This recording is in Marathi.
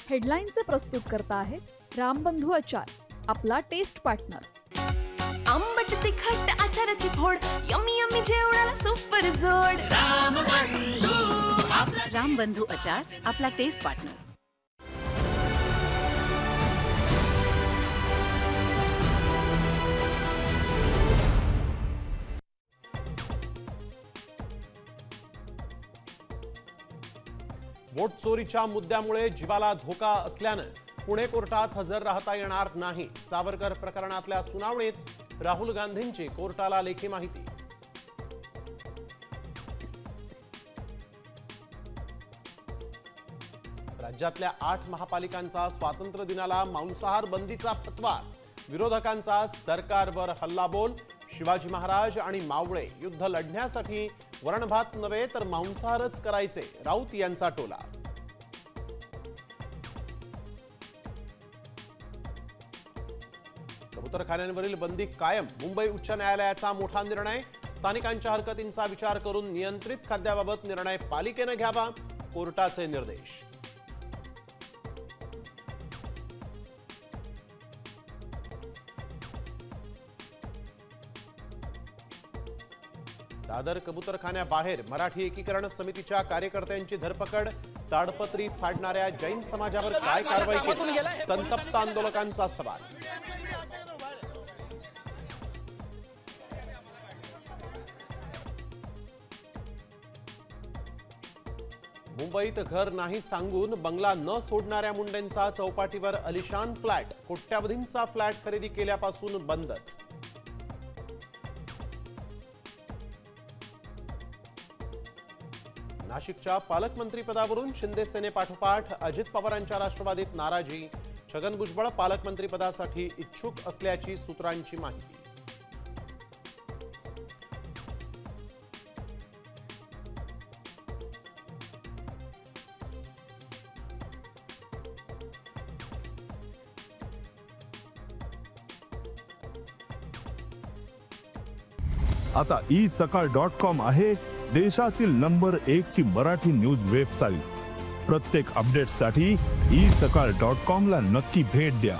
हेडलाईनचे प्रस्तुत करता आहेत रामबंधू आचार, आपला टेस्ट पार्टनर। आंबट तिखट आचाराची फोड, यम्मी यम्मी जेवणाला सुपर जोड। रामबंधू आचार, आपला टेस्ट पार्टनर। वोट चोरीच्या मुद्द्यामुळे जीवाला धोका असल्याने पुणे कोर्टात हजर राहता येणार नाही। सावरकर प्रकरणातल्या सुनावणीत राहुल गांधींची कोर्टाला लेखी माहिती। राज्यातल्या 8 महापालिकांचा स्वातंत्र्य दिनाला मांसाहार बंदीचा फतवा। विरोधकांचा सरकारवर हल्लाबोल। शिवाजी महाराज आणि मावळे युद्ध लढण्यासाठी वरणभात नव्हे तर मांसाहारच करायचे, राऊत यांचा टोला। कबूतरखान्यांवरील बंदी कायम। मुंबई उच्च न्यायालयाचा मोठा निर्णय। स्थानिकांच्या हरकतींचा विचार करून नियंत्रित खाद्याबाबत निर्णय पालिकेने घ्यावा, कोर्टाचे निर्देश। दादर कबूतरखान्याबाहेर मराठी एकीकरण समितीच्या कार्यकर्त्यांची धरपकड। ताडपत्री फाडणाऱ्या जैन समाजावर काय कारवाई केली, संतप्त आंदोलकांचा सवाल। मुंबईत घर नाही सांगून बंगला न सोडणाऱ्या मुंडेंचा चौपाटीवर अलिशान फ्लॅट। कोट्यावधींचा फ्लॅट खरेदी केल्यापासून बंदच। नाशिकच्या पालकमंत्रीपदावरून शिंदे सेनेपाठोपाठ अजित पवारांच्या राष्ट्रवादीत नाराजी। छगन भुजबळ पालकमंत्रीपदासाठी इच्छुक असल्याची सूत्रांची माहिती। आता isakal.com आहे देशातील नंबर 1 ची मराठी न्यूज वेबसाईट। प्रत्येक अपडेटसाठी isakal.com ला नक्की भेट द्या।